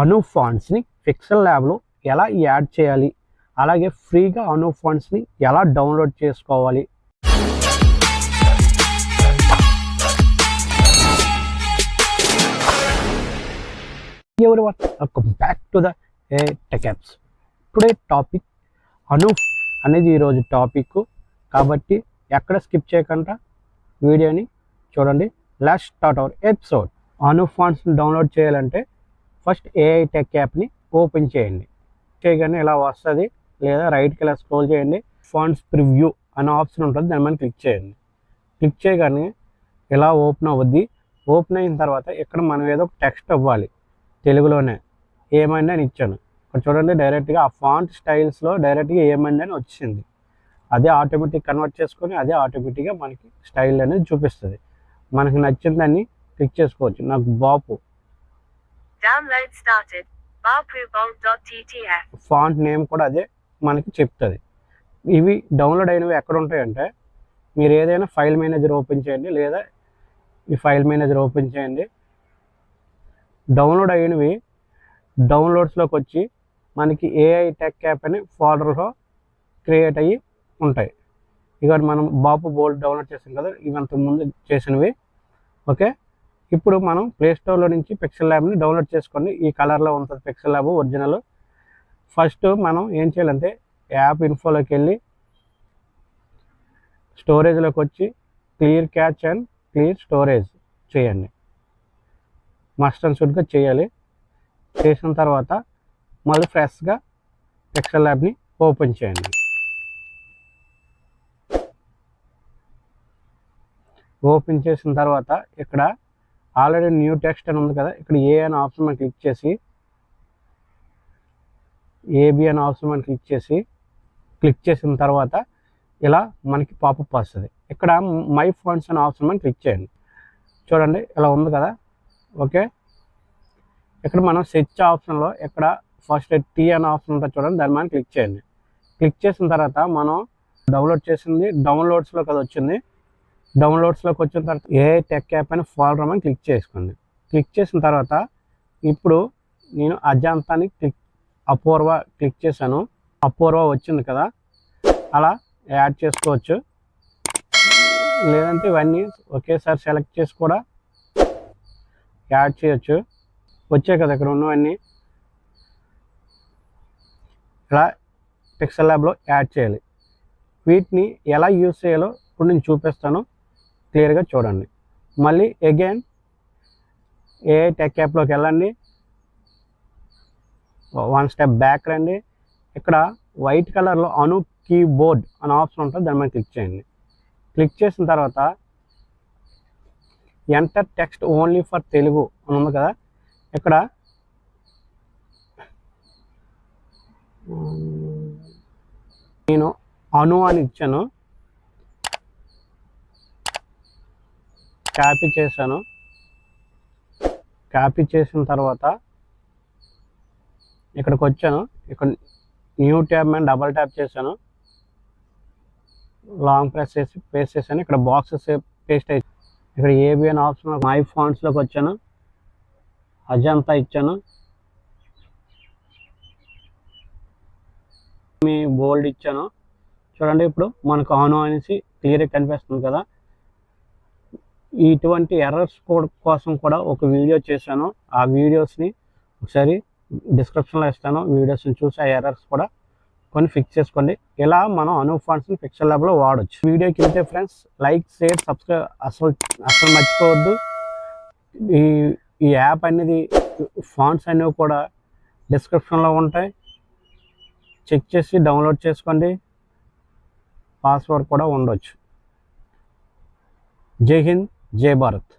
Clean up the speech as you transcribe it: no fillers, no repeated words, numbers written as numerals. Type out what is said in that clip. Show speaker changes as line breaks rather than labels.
అను ఫాంట్స్ని pixel ల్యాబ్లో ఎలా add చేయాలి, అలాగే ఫ్రీగా అను ఫాంట్స్ని ఎలా డౌన్లోడ్ చేసుకోవాలి. Everyone, welcome back to the Tech Apps. Today topic అను అనేది ఈరోజు టాపిక్ కాబట్టి ఎక్కడ స్కిప్ చేయకుండా వీడియోని చూడండి. Let's start our episode. అను ఫాంట్స్ని డౌన్లోడ్ చేయాలంటే ఫస్ట్ ఏఐ టెక్ యాప్ని ఓపెన్ చేయండి. చేయగానే ఇలా వస్తుంది, లేదా రైట్కి ఇలా స్క్రోల్ చేయండి. ఫాంట్స్ ప్రివ్యూ అనే ఆప్షన్ ఉంటుంది, దాని మీద క్లిక్ చేయండి. క్లిక్ చేయగానే ఇలా ఓపెన్ అవుద్ది. ఓపెన్ అయిన తర్వాత ఇక్కడ మనం ఏదో ఒక టెక్స్ట్ ఇవ్వాలి, తెలుగులోనే ఏమైంది అని ఇచ్చాను. ఇక్కడ చూడండి, డైరెక్ట్గా ఆ ఫాంట్ స్టైల్స్లో డైరెక్ట్గా ఏమైంది అని వచ్చింది. అదే ఆటోమేటిక్ కన్వర్ట్ చేసుకొని అదే ఆటోమేటిక్గా మనకి స్టైల్ అనేది చూపిస్తుంది. మనకి నచ్చిందాన్ని క్లిక్ చేసుకోవచ్చు. నాకు బాపు ఫాంట్ నేమ్ కూడా అదే మనకి చెప్తుంది. ఇవి డౌన్లోడ్ అయినవి ఎక్కడ ఉంటాయంటే, మీరు ఏదైనా ఫైల్ మేనేజర్ ఓపెన్ చేయండి, లేదా ఈ ఫైల్ మేనేజర్ ఓపెన్ చేయండి. డౌన్లోడ్ అయినవి డౌన్లోడ్స్లోకి వచ్చి మనకి ఏఐ టెక్ యాప్ అనే ఫోల్డర్లో క్రియేట్ అయ్యి ఉంటాయి. ఇక మనం బాపు బోల్డ్ డౌన్లోడ్ చేసాం కదా, ఇవంత ముందు చేసినవి. ఓకే, ఇప్పుడు మనం ప్లేస్టోర్లో నుంచి పిక్సెల్ ల్యాబ్ని డౌన్లోడ్ చేసుకోండి. ఈ కలర్లో ఉంటుంది పిక్సెల్ ల్యాబ్ ఒరిజినల్. ఫస్ట్ మనం ఏం చేయాలంటే యాప్ ఇన్ఫోలోకి వెళ్ళి స్టోరేజ్లోకి వచ్చి clear catch and clear storage చేయండి. మస్ట్ అండ్ షుడ్గా చేయాలి. చేసిన తర్వాత మళ్ళీ ఫ్రెష్గా పిక్సెల్ ల్యాబ్ని ఓపెన్ చేయండి. ఓపెన్ చేసిన తర్వాత ఇక్కడ ఆల్రెడీ న్యూ టెక్స్ట్ అని ఉంది కదా, ఇక్కడ ఏ అనే ఆప్షన్ మనం క్లిక్ చేసి ఏబి అనే ఆప్షన్ మనం క్లిక్ చేసిన తర్వాత ఇలా మనకి పాపప్ వస్తుంది. ఇక్కడ మై ఫాంట్స్ అనే ఆప్షన్ మనం క్లిక్ చేయండి. చూడండి ఇలా ఉంది కదా. ఓకే, ఇక్కడ మనం సెర్చ్ ఆప్షన్లో ఇక్కడ ఫస్ట్ టీ అనే ఆప్షన్ ఉంటుంది చూడండి, దాన్ని మనం క్లిక్ చేయండి. క్లిక్ చేసిన తర్వాత మనం డౌన్లోడ్ చేసింది డౌన్లోడ్స్లోకి అది వచ్చింది. డౌన్లోడ్స్లోకి వచ్చిన తర్వాత ఏఐ టెక్ యాప్ అని ఫోల్డర్ అని క్లిక్ చేసుకోండి. క్లిక్ చేసిన తర్వాత ఇప్పుడు నేను అజంతాని అపూర్వ క్లిక్ చేశాను. అపూర్వ వచ్చింది కదా, అలా యాడ్ చేసుకోవచ్చు. లేదంటే ఇవన్నీ ఒకేసారి సెలెక్ట్ చేసి కూడా యాడ్ చేయొచ్చు. వచ్చాయి కదా ఇక్కడ ఉన్నవన్నీ, ఇలా పిక్సెల్ ల్యాబ్లో యాడ్ చేయాలి. వీటిని ఎలా యూజ్ చేయాలో ఇప్పుడు నేను చూపిస్తాను, క్లియర్గా చూడండి. మళ్ళీ అగైన్ ఏఐ టెక్ యాప్లోకి వెళ్ళండి, వన్ స్టెప్ బ్యాక్ రండి. ఇక్కడ వైట్ కలర్లో అను కీబోర్డ్ అనే ఆప్షన్ ఉంటుంది, దాని మీద క్లిక్ చేయండి. క్లిక్ చేసిన తర్వాత enter text only for Telugu అని ఉంది కదా, ఇక్కడ నేను అను అని ఇచ్చాను, కాపీ చేశాను. కాపీ చేసిన తర్వాత ఇక్కడికి వచ్చాను. ఇక్కడ న్యూ ట్యాబ్ మీద డబల్ ట్యాప్ చేశాను, లాంగ్ ప్రెస్ చేసి పేస్ట్ చేశాను. ఇక్కడ బాక్సెస్ పేస్ట్ అయ్యి ఇక్కడ ఏబి అనే ఆప్షన్ మై ఫాంట్స్లోకి వచ్చాను, అజంతా ఇచ్చాను, మీ బోల్డ్ ఇచ్చాను. చూడండి ఇప్పుడు మనకు అను అనేసి క్లియర్గా కనిపిస్తుంది కదా. ఇటువంటి ఎర్రర్స్ కోసం కూడా ఒక వీడియో చేశాను. ఆ వీడియోస్ని ఒకసారి డిస్క్రిప్షన్లో ఇస్తాను. వీడియోస్ని చూసి ఆ ఎర్రర్స్ కూడా కొన్ని ఫిక్స్ చేసుకోండి. ఇలా మనం అను ఫాంట్స్ని పిక్సెల్ ల్యాబ్లో వాడచ్చు. వీడియోకి వెళ్తే ఫ్రెండ్స్ లైక్, షేర్, సబ్స్క్రైబ్ అసలు మర్చిపోవద్దు. ఈ యాప్ అనేది ఫాంట్స్ అనేవి కూడా డిస్క్రిప్షన్లో ఉంటాయి, చెక్ చేసి డౌన్లోడ్ చేసుకోండి. పాస్వర్డ్ కూడా ఉండొచ్చు. జై హింద్, జై భారత్.